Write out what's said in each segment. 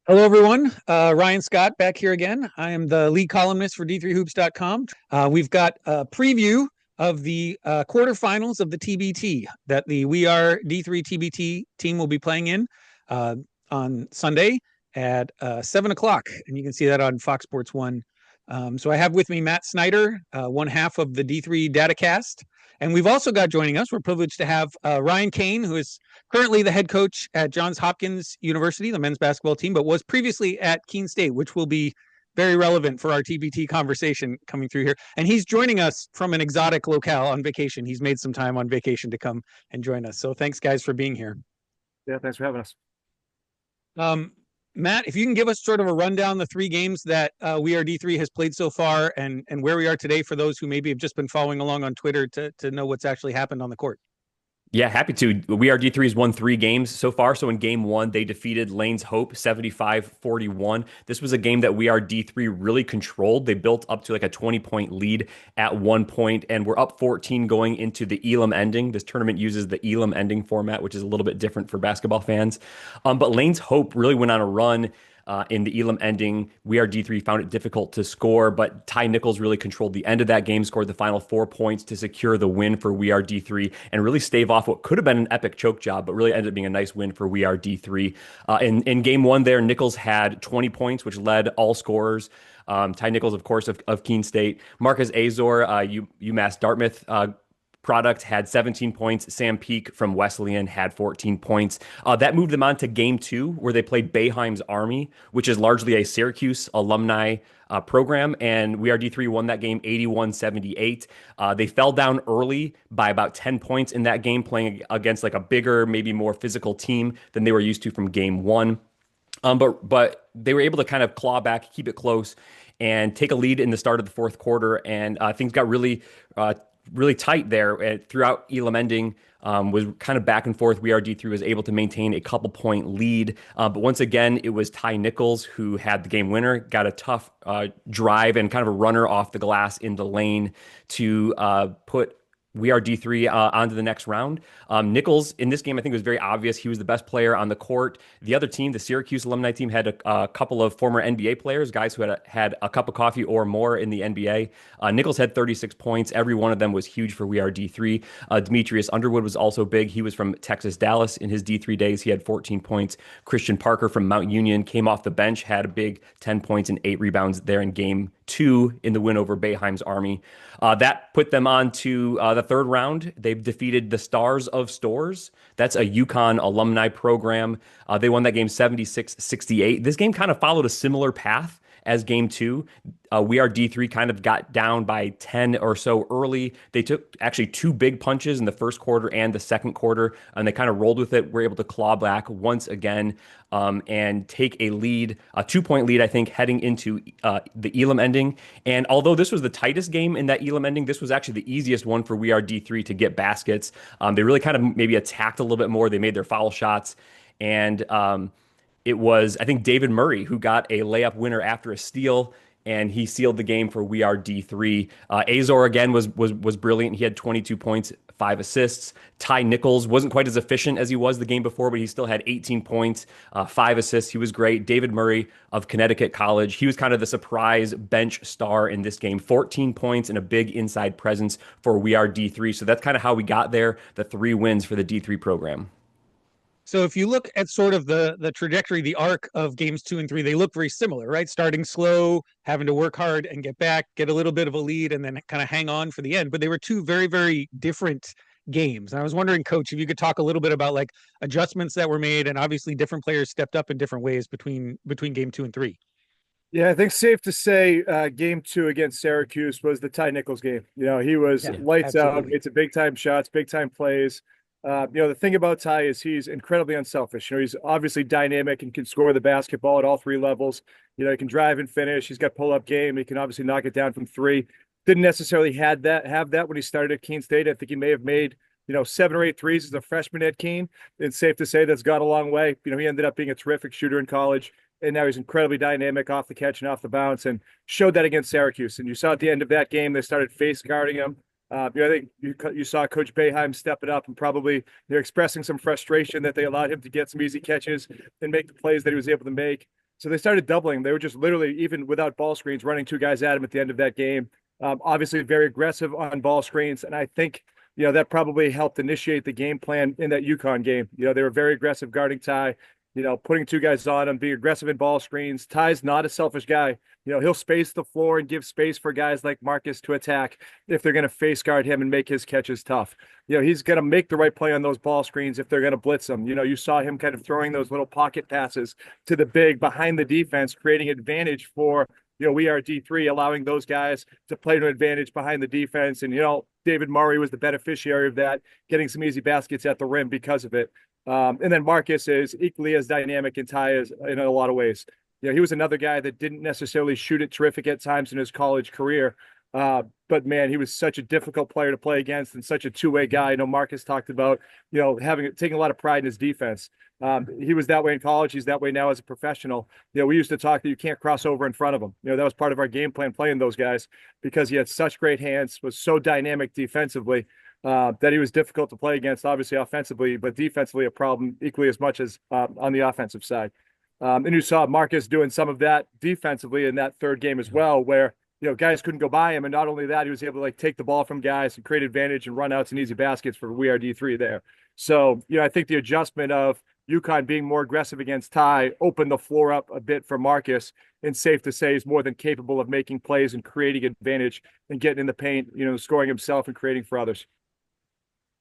Hello, everyone. Ryan Scott back here again. I am the lead columnist for D3Hoops.com. We've got a preview of the quarterfinals of the TBT that the We Are D3 TBT team will be playing in uh, on Sunday at 7 o'clock. And you can see that on Fox Sports 1. So I have with me Matt Snyder, one half of the D3 Datacast. And we've also got joining us, we're privileged to have Ryan Cain, who is currently the head coach at Johns Hopkins University, the men's basketball team, but was previously at Keene State, which will be very relevant for our TBT conversation coming through here. And he's joining us from an exotic locale on vacation. He's made some time on vacation to come and join us. So thanks, guys, for being here. Yeah, thanks for having us. Matt, if you can give us sort of a rundown the three games that We Are D3 has played so far and where we are today for those who maybe have just been following along on Twitter to know what's actually happened on the court. Yeah, happy to. We Are D3 has won 3 games so far. So in game one, they defeated Lane's Hope 75-41. This was a game that We Are D3 really controlled. They built up to like a 20-point lead at one point, and we're up 14 going into the Elam ending. This tournament uses the Elam ending format, which is a little bit different for basketball fans. But Lane's Hope really went on a run. In the Elam ending, We Are D3 found it difficult to score, but Nichols really controlled the end of that game, scored the final 4 points to secure the win for We Are D3 and really stave off what could have been an epic choke job, but really ended up being a nice win for We Are D3. In game one there, Nichols had 20 points, which led all scorers. Nichols, of course, of Keene State. Marcus Azor, Mass-Dartmouth product had 17 points. Sam Peak from Wesleyan had 14 points. That moved them on to game two, where they played Boeheim's Army, which is largely a Syracuse alumni program. And We Are D3 won that game 81-78. They fell down early by about 10 points in that game, playing against like a bigger, maybe more physical team than they were used to from game one. But they were able to kind of claw back, keep it close, and take a lead in the start of the fourth quarter. And things got really tight there throughout Elam ending. Was kind of back and forth. We Are D3 was able to maintain a couple point lead. But once again, it was Nichols who had the game winner, got a tough drive and kind of a runner off the glass in the lane to put We Are D3 on to the next round. Nichols, in this game, I think it was very obvious he was the best player on the court. The other team, the Syracuse alumni team, had a couple of former NBA players, guys who had a cup of coffee or more in the NBA. Nichols had 36 points. Every one of them was huge for We Are D3. Demetrius Underwood was also big. He was from Texas Dallas in his D3 days. He had 14 points. Christian Parker from Mount Union came off the bench, had a big 10 points and 8 rebounds there in game two in the win over Boeheim's Army. That put them on to the third round. They've defeated the Stars of Stores. That's a UConn alumni program. They won that game 76-68. This game kind of followed a similar path as game two. We Are D3 kind of got down by 10 or so early. They took actually 2 big punches in the first quarter and the second quarter, and they kind of rolled with it. Were able to claw back once again and take a lead, a 2-point lead, I think, heading into the Elam ending. And although this was the tightest game in that Elam ending, this was actually the easiest one for We Are D3 to get baskets. They really kind of maybe attacked a little bit more. They made their foul shots, and it was, I think, David Murray who got a layup winner after a steal, and he sealed the game for We Are D3. Azor again was brilliant. He had 22 points, 5 assists. Nichols wasn't quite as efficient as he was the game before, but he still had 18 points, 5 assists. He was great. David Murray of Connecticut College, he was kind of the surprise bench star in this game. 14 points and a big inside presence for We Are D3. So that's kind of how we got there. The 3 wins for the D3 program. So if you look at sort of the trajectory, the arc of games 2 and 3, they look very similar, right? Starting slow, having to work hard and get back, get a little bit of a lead, and then kind of hang on for the end. But they were 2 very, very different games. And I was wondering, Coach, if you could talk a little bit about like adjustments that were made, and obviously different players stepped up in different ways between game 2 and 3. Yeah, I think safe to say game 2 against Syracuse was the Nichols game. You know, he was lights out. It's a big time shots, big time plays. The thing about Ty is he's incredibly unselfish. He's obviously dynamic and can score the basketball at all 3 levels. He can drive and finish. He's got pull-up game. He can obviously knock it down from 3. Didn't necessarily have that when he started at Keene State. I think he may have made 7 or 8 threes as a freshman at Keene. It's safe to say that's gone a long way. He ended up being a terrific shooter in college, and now he's incredibly dynamic off the catch and off the bounce, and showed that against Syracuse. And you saw at the end of that game, they started face guarding him. I think you saw Coach Boeheim step it up, and probably they're expressing some frustration that they allowed him to get some easy catches and make the plays that he was able to make. So they started doubling. They were just literally, even without ball screens, running two guys at him at the end of that game. Obviously, very aggressive on ball screens. And I think, that probably helped initiate the game plan in that UConn game. They were very aggressive guarding Ty, putting two guys on him, being aggressive in ball screens. Ty's not a selfish guy. He'll space the floor and give space for guys like Marcus to attack if they're going to face guard him and make his catches tough. He's going to make the right play on those ball screens if they're going to blitz him. You saw him kind of throwing those little pocket passes to the big behind the defense, creating advantage for, we are D3, allowing those guys to play to advantage behind the defense. And, David Murray was the beneficiary of that, getting some easy baskets at the rim because of it. And then Marcus is equally as dynamic and Ty is in a lot of ways. He was another guy that didn't necessarily shoot it terrific at times in his college career. But man, he was such a difficult player to play against and such a two-way guy. Marcus talked about, taking a lot of pride in his defense. He was that way in college. He's that way now as a professional. We used to talk that you can't cross over in front of him. That was part of our game plan playing those guys because he had such great hands, was so dynamic defensively. That he was difficult to play against, obviously offensively, but defensively a problem equally as much as on the offensive side. And you saw Marcus doing some of that defensively in that third game as well, where, guys couldn't go by him. And not only that, he was able to take the ball from guys and create advantage and run outs and easy baskets for We Are D3 there. So, I think the adjustment of UConn being more aggressive against Ty opened the floor up a bit for Marcus, and safe to say he's more than capable of making plays and creating advantage and getting in the paint, scoring himself and creating for others.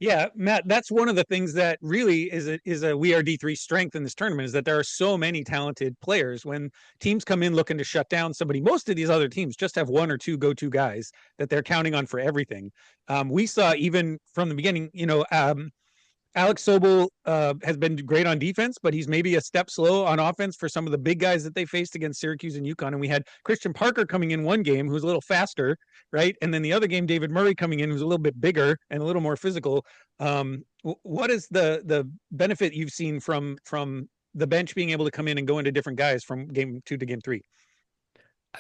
Yeah, Matt, that's one of the things that really is a We Are D3 strength in this tournament, is that there are so many talented players. When teams come in looking to shut down somebody, most of these other teams just have one or two go-to guys that they're counting on for everything. We saw even from the beginning, Alex Sobel has been great on defense, but he's maybe a step slow on offense for some of the big guys that they faced against Syracuse and UConn. And we had Christian Parker coming in one game who's a little faster, right? And then the other game, David Murray coming in who's a little bit bigger and a little more physical. What is the benefit you've seen from the bench being able to come in and go into different guys from game 2 to game 3?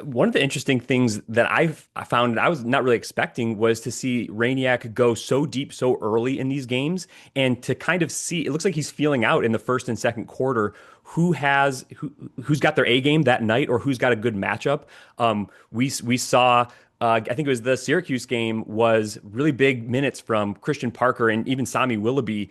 One of the interesting things that I found I was not really expecting was to see Rainiac go so deep so early in these games, and to kind of see, it looks like he's feeling out in the first and second quarter who's got their A game that night or who's got a good matchup. We saw I think it was the Syracuse game was really big minutes from Christian Parker and even Sami Willoughby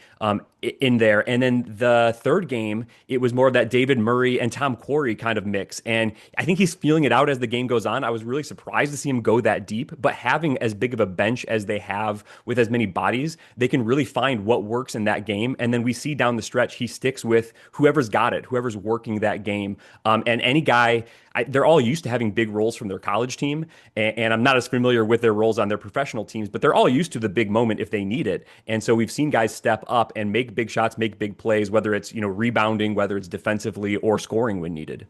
in there. And then the third game, it was more of that David Murray and Tom Quarry kind of mix. And I think he's feeling it out as the game goes on. I was really surprised to see him go that deep, but having as big of a bench as they have with as many bodies, they can really find what works in that game. And then we see down the stretch, he sticks with whoever's got it, whoever's working that game. And any guy, they're all used to having big roles from their college team. And I'm not as familiar with their roles on their professional teams, but they're all used to the big moment if they need it. And so we've seen guys step up and make big shots, make big plays, whether it's, rebounding, whether it's defensively or scoring when needed.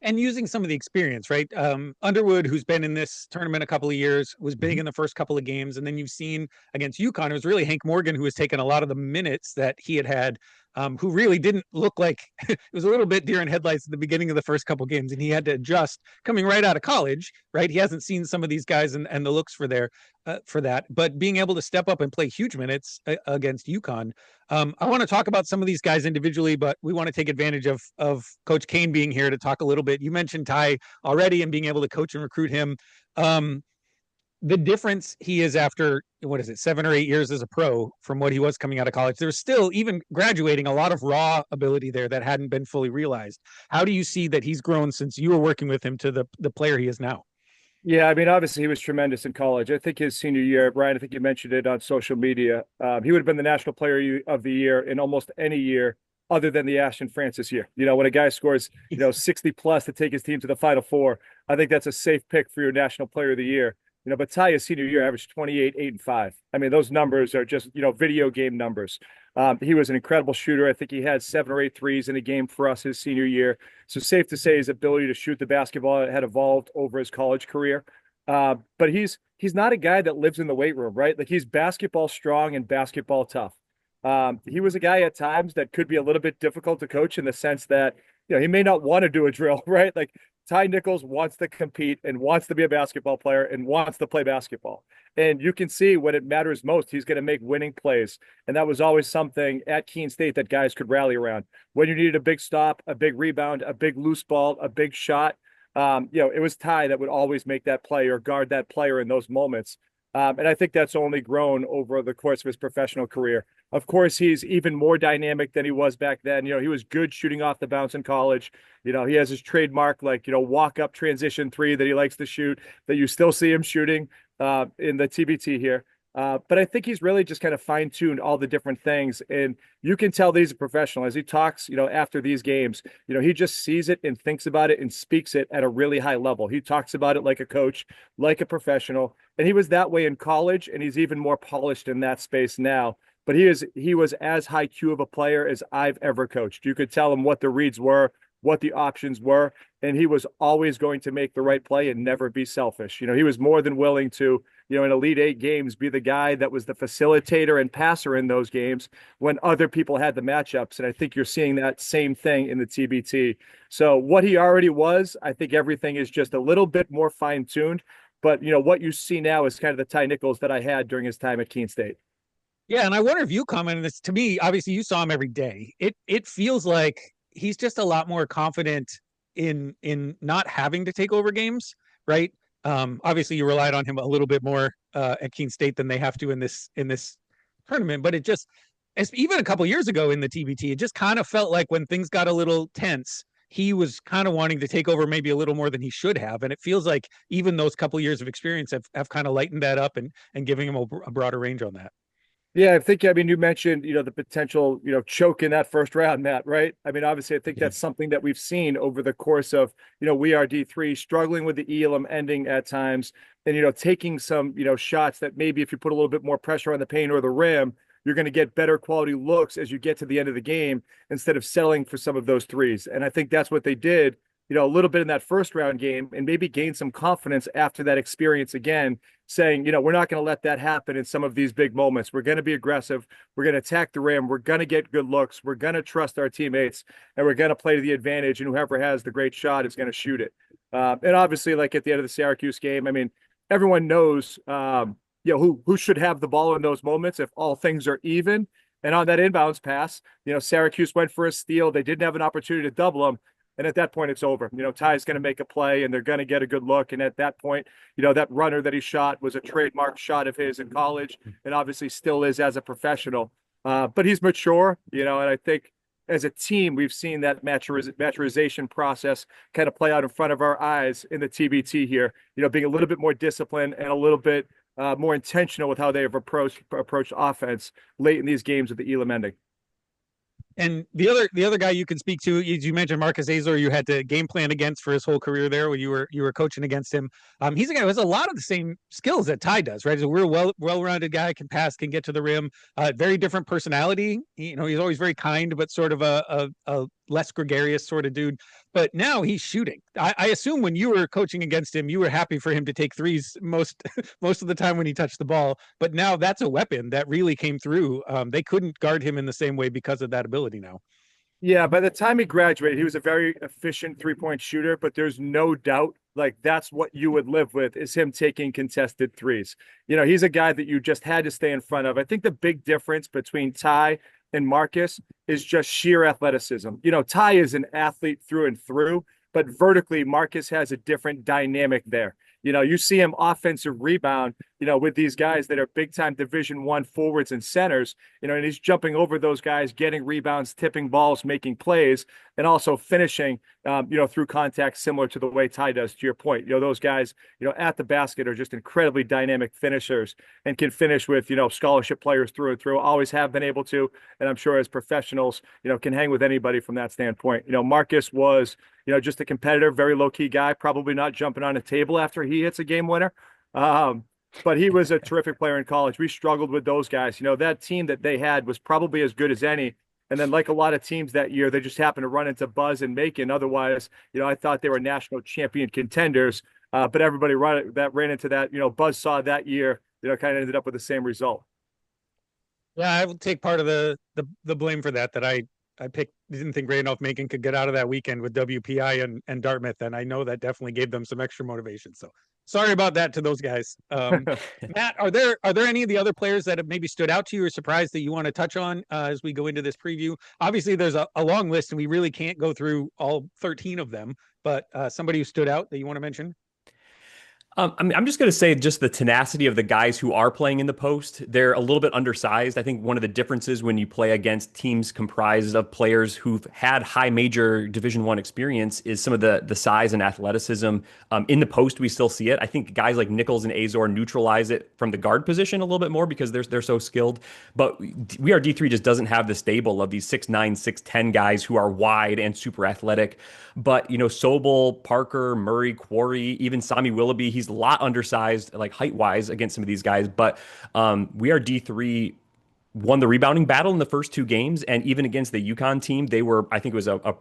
And using some of the experience, right? Underwood, who's been in this tournament a couple of years, was big in the first couple of games. And then you've seen against UConn, it was really Hank Morgan who has taken a lot of the minutes that he had, who really didn't look like it was a little bit deer in headlights at the beginning of the first couple of games. And he had to adjust coming right out of college, right? He hasn't seen some of these guys and the looks for that, but being able to step up and play huge minutes against UConn. I want to talk about some of these guys individually, but we want to take advantage of Coach Cain being here to talk a little bit. You mentioned Ty already and being able to coach and recruit him. The difference he is after, 7 or 8 years as a pro from what he was coming out of college. There's still, even graduating, a lot of raw ability there that hadn't been fully realized. How do you see that he's grown since you were working with him to the player he is now? Yeah, I mean, obviously he was tremendous in college. I think his senior year, Brian, I think you mentioned it on social media. He would have been the National Player of the Year in almost any year other than the Ashton Francis year. When a guy scores, 60 plus to take his team to the Final Four, I think that's a safe pick for your National Player of the Year. But Ty, his senior year, averaged 28, 8, and 5. I mean, those numbers are just, video game numbers. He was an incredible shooter. I think he had 7 or 8 threes in a game for us his senior year. So safe to say his ability to shoot the basketball had evolved over his college career. But he's not a guy that lives in the weight room, right? Like, he's basketball strong and basketball tough. He was a guy at times that could be a little bit difficult to coach in the sense that, he may not want to do a drill, right? Like, Ty Nichols wants to compete and wants to be a basketball player and wants to play basketball. And you can see when it matters most, he's going to make winning plays. And that was always something at Keene State that guys could rally around. When you needed a big stop, a big rebound, a big loose ball, a big shot, it was Ty that would always make that play or guard that player in those moments. And I think that's only grown over the course of his professional career. Of course, he's even more dynamic than he was back then. He was good shooting off the bounce in college. He has his trademark, walk up transition three that he likes to shoot, that you still see him shooting in the TBT here. But I think he's really just kind of fine-tuned all the different things. And you can tell that he's a professional as he talks, after these games, he just sees it and thinks about it and speaks it at a really high level. He talks about it like a coach, like a professional. And he was that way in college, and he's even more polished in that space now. But he was as high Q of a player as I've ever coached. You could tell him what the reads were, what the options were, and he was always going to make the right play and never be selfish. He was more than willing to, in Elite Eight games, be the guy that was the facilitator and passer in those games when other people had the matchups. And I think you're seeing that same thing in the TBT. So what he already was, I think everything is just a little bit more fine-tuned. But, what you see now is kind of the Ty Nichols that I had during his time at Keene State. Yeah, and I wonder if you commented this. To me, obviously you saw him every day. It feels like he's just a lot more confident in not having to take over games, right? Obviously you relied on him a little bit more at Keene State than they have to in this tournament, but even a couple years ago in the TBT, it just kind of felt like when things got a little tense, he was kind of wanting to take over maybe a little more than he should have. And it feels like even those couple of years of experience have kind of lightened that up and giving him a broader range on that. Yeah, you mentioned, the potential, choke in that first round, Matt, right? Obviously, I think that's something that we've seen over the course of, we are D3 struggling with the Elam ending at times and, taking some, shots that maybe if you put a little bit more pressure on the paint or the rim, you're going to get better quality looks as you get to the end of the game instead of settling for some of those threes. And I think that's what they did, a little bit in that first round game and maybe gain some confidence after that experience again, saying, we're not going to let that happen in some of these big moments. We're going to be aggressive. We're going to attack the rim. We're going to get good looks. We're going to trust our teammates and we're going to play to the advantage. And whoever has the great shot is going to shoot it. And obviously, like at the end of the Syracuse game, everyone knows, who should have the ball in those moments if all things are even. And on that inbounds pass, Syracuse went for a steal. They didn't have an opportunity to double them. And at that point, it's over. Ty's going to make a play and they're going to get a good look. And at that point, that runner that he shot was a trademark shot of his in college and obviously still is as a professional. But he's mature, and I think as a team, we've seen that maturization process kind of play out in front of our eyes in the TBT here, being a little bit more disciplined and a little bit more intentional with how they have approached offense late in these games with the Elam ending. And the other guy you can speak to, you mentioned Marcus Azor, you had to game plan against for his whole career there when you were coaching against him. He's a guy who has a lot of the same skills that Ty does, right? He's a real well-rounded guy, can pass, can get to the rim, very different personality. He's always very kind, but sort of a less gregarious sort of dude. But now he's shooting. I assume when you were coaching against him, you were happy for him to take threes most of the time when he touched the ball. But now that's a weapon that really came through. They couldn't guard him in the same way because of that ability now. Yeah, by the time he graduated, he was a very efficient three-point shooter, but there's no doubt that's what you would live with is him taking contested threes. He's a guy that you just had to stay in front of. I think the big difference between Ty and Marcus is just sheer athleticism. Ty is an athlete through and through, but vertically, Marcus has a different dynamic there. You see him offensive rebound, with these guys that are big time Division I forwards and centers, and he's jumping over those guys, getting rebounds, tipping balls, making plays, and also finishing, through contact, similar to the way Ty does, to your point. Those guys, at the basket are just incredibly dynamic finishers and can finish with, scholarship players through and through, always have been able to. And I'm sure as professionals, can hang with anybody from that standpoint. Marcus was, just a competitor, very low key guy, probably not jumping on a table after he hits a game winner. But he was a terrific player in college. We struggled with those guys. That team that they had was probably as good as any. And then like a lot of teams that year, they just happened to run into Buzz and Macon. Otherwise, I thought they were national champion contenders. But everybody ran into that, Buzz saw that year, kind of ended up with the same result. Yeah, I will take part of the blame for that I picked didn't think Randolph Macon could get out of that weekend with WPI and Dartmouth, and I know that definitely gave them some extra motivation. So sorry about that to those guys. Matt, are there any of the other players that have maybe stood out to you or surprised that you want to touch on as we go into this preview? Obviously, there's a long list, and we really can't go through all 13 of them, but somebody who stood out that you want to mention? I'm just going to say just the tenacity of the guys who are playing in the post. They're a little bit undersized. I think one of the differences when you play against teams comprised of players who've had high major Division I experience is some of the size and athleticism. In the post, we still see it. I think guys like Nichols and Azor neutralize it from the guard position a little bit more because they're so skilled. But We Are D3 just doesn't have the stable of these 6'9", 6'10" guys who are wide and super athletic. But, Sobel, Parker, Murray, Quarry, even Sami Willoughby, he's a lot undersized, like height-wise, against some of these guys. But We Are D3 won the rebounding battle in the first 2 games, and even against the UConn team, they were, I think it was a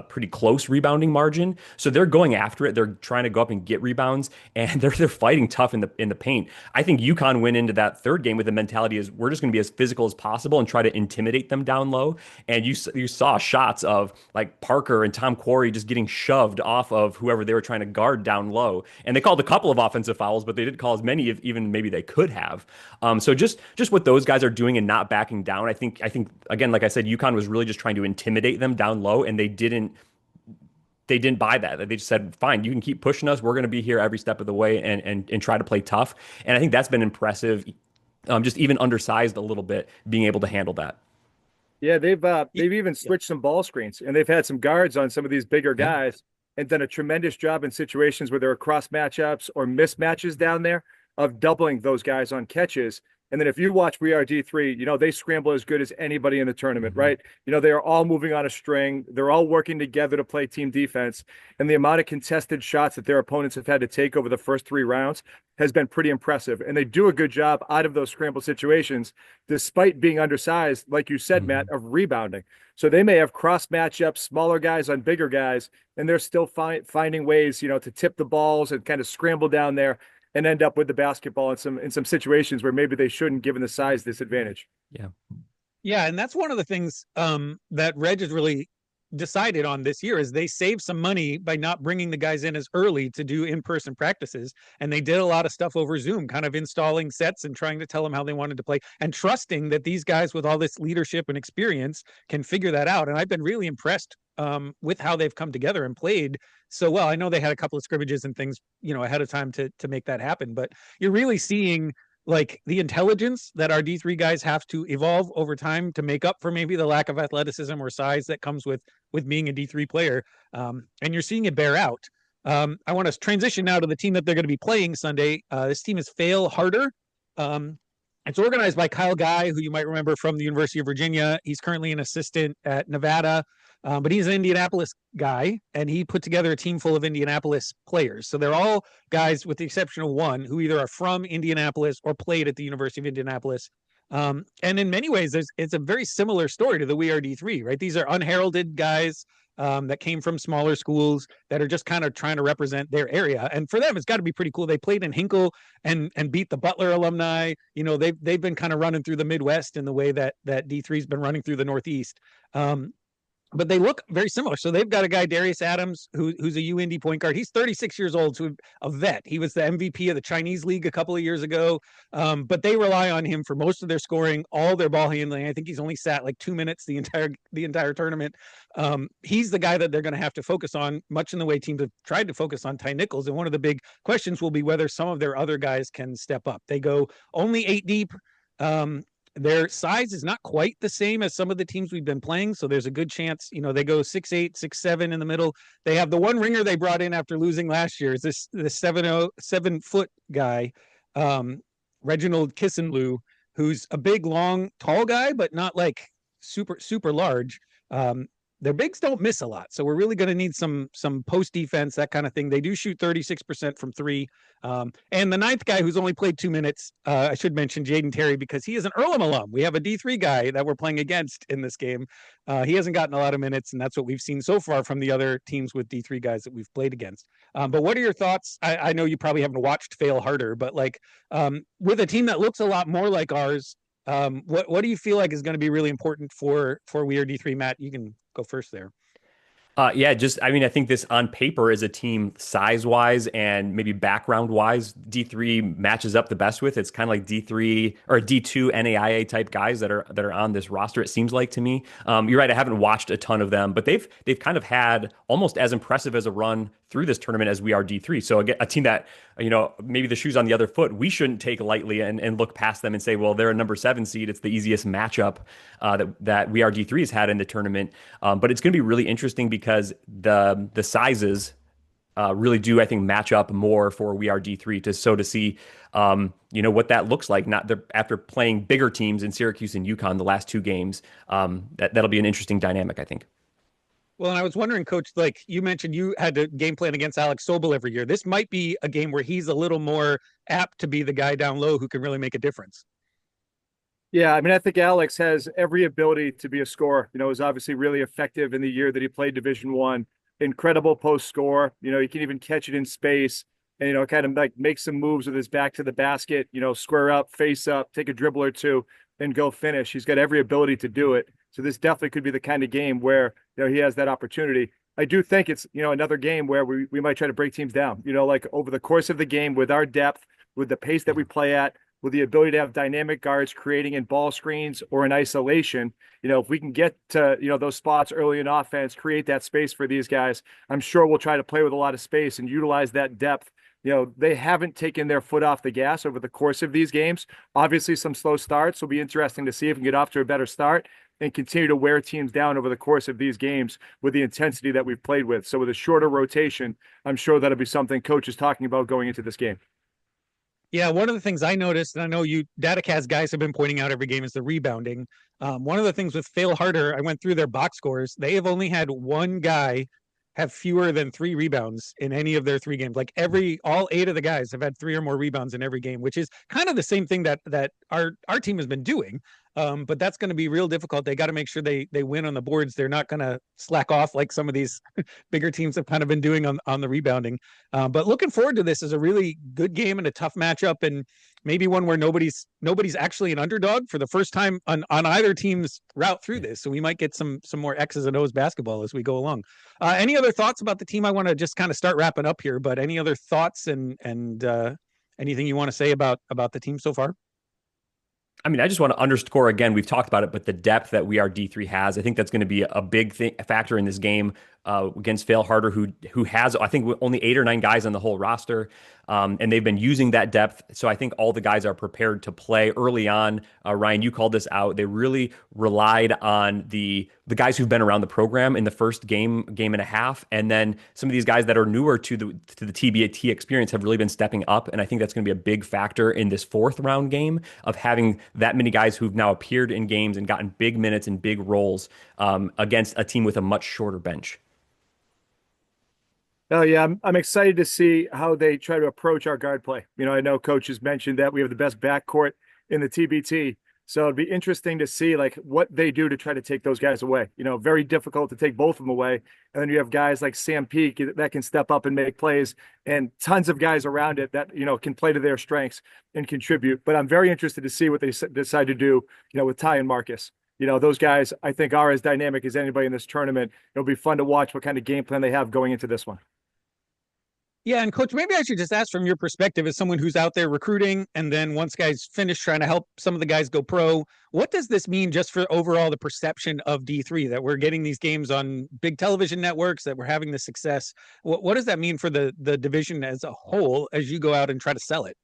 pretty close rebounding margin. So they're going after it. They're trying to go up and get rebounds, and they're fighting tough in the paint. I think UConn went into that third game with the mentality is we're just going to be as physical as possible and try to intimidate them down low. And you saw shots of like Parker and Tom Quarry just getting shoved off of whoever they were trying to guard down low. And they called a couple of offensive fouls, but they didn't call as many as even maybe they could have. So just what those guys are doing and not backing down. I think again, like I said, UConn was really just trying to intimidate them down low, and they didn't buy that. They just said, fine, you can keep pushing us. We're going to be here every step of the way and try to play tough. And I think that's been impressive. Just even undersized a little bit, being able to handle that. Yeah, they've even switched some ball screens, and they've had some guards on some of these bigger guys and done a tremendous job in situations where there are cross matchups or mismatches down there of doubling those guys on catches. And then if you watch We Are D3, they scramble as good as anybody in the tournament, right? They are all moving on a string. They're all working together to play team defense. And the amount of contested shots that their opponents have had to take over the first 3 rounds has been pretty impressive. And they do a good job out of those scramble situations, despite being undersized, like you said, Matt, of rebounding. So they may have cross matchups, smaller guys on bigger guys, and they're still finding ways, to tip the balls and kind of scramble down there and end up with the basketball in some situations where maybe they shouldn't, given the size disadvantage. Yeah, and that's one of the things that Reg has really decided on this year is they saved some money by not bringing the guys in as early to do in-person practices, and they did a lot of stuff over Zoom, kind of installing sets and trying to tell them how they wanted to play and trusting that these guys with all this leadership and experience can figure that out. And I've been really impressed with how they've come together and played so well. I know they had a couple of scrimmages and things, ahead of time to make that happen, but you're really seeing like the intelligence that our D3 guys have to evolve over time to make up for maybe the lack of athleticism or size that comes with being a D3 player. And you're seeing it bear out. I want to transition now to the team that they're going to be playing Sunday. This team is Fail Harder. It's organized by Kyle Guy, who you might remember from the University of Virginia. He's currently an assistant at Nevada. But he's an Indianapolis guy, and he put together a team full of Indianapolis players. So they're all guys, with the exception of one, who either are from Indianapolis or played at the University of Indianapolis. And in many ways, it's a very similar story to the We Are D3, right? These are unheralded guys that came from smaller schools that are just kind of trying to represent their area. And for them, it's got to be pretty cool. They played in Hinkle and beat the Butler alumni. They've been kind of running through the Midwest in the way that D3's been running through the Northeast. But they look very similar. So they've got a guy, Darius Adams, who's a UIndy point guard. He's 36 years old, so a vet. He was the MVP of the Chinese League a couple of years ago. But they rely on him for most of their scoring, all their ball handling. I think he's only sat like 2 minutes the entire tournament. He's the guy that they're going to have to focus on, much in the way teams have tried to focus on Ty Nichols. And one of the big questions will be whether some of their other guys can step up. They go only 8 deep. Their size is not quite the same as some of the teams we've been playing, so there's a good chance, they go 6'8", 6'7" in the middle. They have the one ringer they brought in after losing last year is this 7'foot guy, Reginald Kissenloo, who's a big, long, tall guy, but not like super large. Their bigs don't miss a lot, so we're really going to need some post defense, that kind of thing. They do shoot 36% from 3. And the ninth guy, who's only played 2 minutes, I should mention Jaden Terry, because he is an Earlham alum. We have a D3 guy that we're playing against in this game. He hasn't gotten a lot of minutes, and that's what we've seen so far from the other teams with D3 guys that we've played against. But what are your thoughts? I know you probably haven't watched Fail Harder, but with a team that looks a lot more like ours, What do you feel like is going to be really important for We Are D3? Matt, you can go first there. Yeah, I mean, I think this on paper is a team size wise and maybe background wise, D3 matches up the best with. It's kind of like D3 or D2 NAIA type guys that are on this roster. It seems like to me. You're right. I haven't watched a ton of them, but they've kind of had almost as impressive as a run through this tournament as we are D3. So again, a team that, maybe the shoe's on the other foot, we shouldn't take lightly and look past them and say, well, they're a number 7 seed. It's the easiest matchup that we are D3 has had in the tournament. But it's going to be really interesting because the sizes really do, I think, match up more for We Are D3 to see, what that looks like. After playing bigger teams in Syracuse and UConn the last 2 games, that'll be an interesting dynamic, I think. Well, and I was wondering, Coach, like you mentioned, you had to game plan against Alex Sobel every year. This might be a game where he's a little more apt to be the guy down low who can really make a difference. Yeah, I mean, I think Alex has every ability to be a scorer. Was obviously really effective in the year that he played Division One. Incredible post score. He can even catch it in space and, kind of like make some moves with his back to the basket, square up, face up, take a dribble or two, and go finish. He's got every ability to do it. So this definitely could be the kind of game where, he has that opportunity. I do think it's, another game where we might try to break teams down, like over the course of the game with our depth, with the pace that we play at, with the ability to have dynamic guards creating in ball screens or in isolation. If we can get to, those spots early in offense, create that space for these guys, I'm sure we'll try to play with a lot of space and utilize that depth. They haven't taken their foot off the gas over the course of these games. Obviously, some slow starts will be interesting to see if we can get off to a better start and continue to wear teams down over the course of these games with the intensity that we've played with. So with a shorter rotation, I'm sure that'll be something Coach is talking about going into this game. Yeah, one of the things I noticed, and I know you Datacast guys have been pointing out every game, is the rebounding. One of the things with Fail Harder, I went through their box scores. They have only had one guy have fewer than 3 rebounds in any of their 3 games. Like all 8 of the guys have had 3 or more rebounds in every game, which is kind of the same thing that our team has been doing. But that's going to be real difficult. They got to make sure they win on the boards. They're not going to slack off like some of these bigger teams have kind of been doing on the rebounding. But looking forward to this as a really good game and a tough matchup, and maybe one where nobody's actually an underdog for the first time on either team's route through this. So we might get some more X's and O's basketball as we go along. Any other thoughts about the team? I want to just kind of start wrapping up here, but any other thoughts and anything you want to say about the team so far? I mean, I just want to underscore again, we've talked about it, but the depth that We Are D3 has, I think that's going to be a big factor in this game against Fail Harder, who has, I think, only 8 or 9 guys on the whole roster. And they've been using that depth. So I think all the guys are prepared to play early on. Ryan, you called this out. They really relied on the guys who've been around the program in the first game and a half. And then some of these guys that are newer to the TBT experience have really been stepping up. And I think that's going to be a big factor in this 4th round game of having that many guys who've now appeared in games and gotten big minutes and big roles against a team with a much shorter bench. Oh yeah, I'm excited to see how they try to approach our guard play. I know Coach has mentioned that we have the best backcourt in the TBT, so it'd be interesting to see like what they do to try to take those guys away. Very difficult to take both of them away, and then you have guys like Sam Peak that can step up and make plays, and tons of guys around it that can play to their strengths and contribute. But I'm very interested to see what they decide to do, with Ty and Marcus. Those guys I think are as dynamic as anybody in this tournament. It'll be fun to watch what kind of game plan they have going into this one. Yeah, and Coach, maybe I should just ask from your perspective as someone who's out there recruiting, and then once guys finish trying to help some of the guys go pro, what does this mean just for overall the perception of D3, that we're getting these games on big television networks, that we're having the success? What does that mean for the division as a whole as you go out and try to sell it?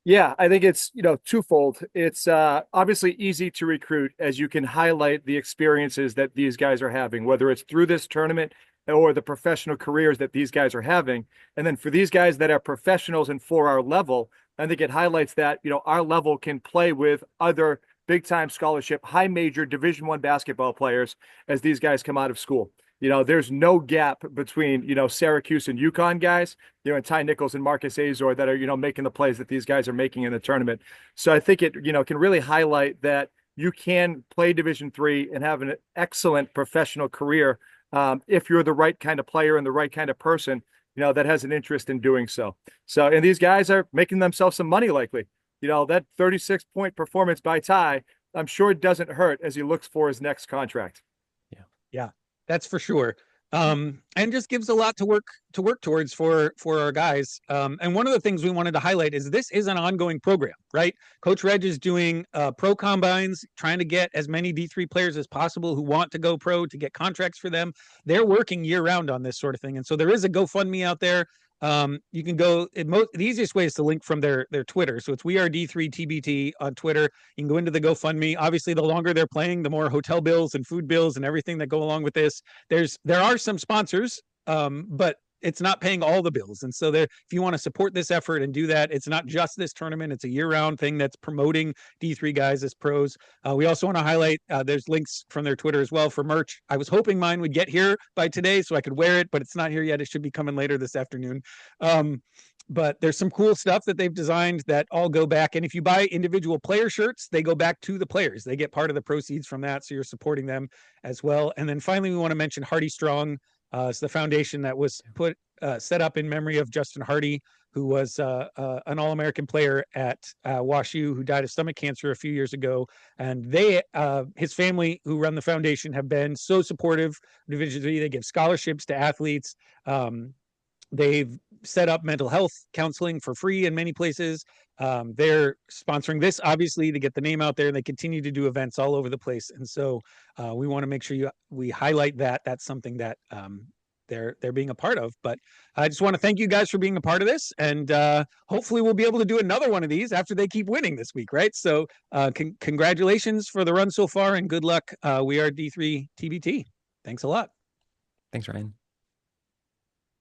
Yeah, I think it's, twofold. It's obviously easy to recruit as you can highlight the experiences that these guys are having, whether it's through this tournament or the professional careers that these guys are having. And then for these guys that are professionals and for our level, I think it highlights that, our level can play with other big time scholarship, high major Division I basketball players as these guys come out of school. There's no gap between, Syracuse and UConn guys, and Ty Nichols and Marcus Azor that are, making the plays that these guys are making in the tournament. So I think it, can really highlight that you can play Division III and have an excellent professional career if you're the right kind of player and the right kind of person, that has an interest in doing so. So, and these guys are making themselves some money likely. that 36-point performance by Ty, I'm sure it doesn't hurt as he looks for his next contract. Yeah, that's for sure. And just gives a lot to work towards for our guys. And one of the things we wanted to highlight is this is an ongoing program, right? Coach Reg is doing pro combines, trying to get as many D3 players as possible who want to go pro to get contracts for them. They're working year round on this sort of thing. And so there is a GoFundMe out there. You can go, the easiest way is to link from their Twitter. So it's We Are D3 TBT on Twitter. You can go into the GoFundMe. Obviously, the longer they're playing, the more hotel bills and food bills and everything that go along with this. There are some sponsors, but it's not paying all the bills. And so if you want to support this effort and do that, it's not just this tournament. It's a year-round thing that's promoting D3 guys as pros. We also want to highlight, there's links from their Twitter as well for merch. I was hoping mine would get here by today so I could wear it, but it's not here yet. It should be coming later this afternoon. But there's some cool stuff that they've designed that all go back. And if you buy individual player shirts, they go back to the players. They get part of the proceeds from that. So you're supporting them as well. And then finally, we want to mention Hardy Strong. It's the foundation that was set up in memory of Justin Hardy, who was an All-American player at WashU, who died of stomach cancer a few years ago. And his family, who run the foundation, have been so supportive. Individually, they give scholarships to athletes. They've set up mental health counseling for free in many places. They're sponsoring this, obviously, to get the name out there, and they continue to do events all over the place. And so we want to make sure we highlight that. That's something that they're being a part of. But I just want to thank you guys for being a part of this, and hopefully we'll be able to do another one of these after they keep winning this week, right? So congratulations for the run so far, and good luck. We Are D3 TBT. Thanks a lot. Thanks, Ryan.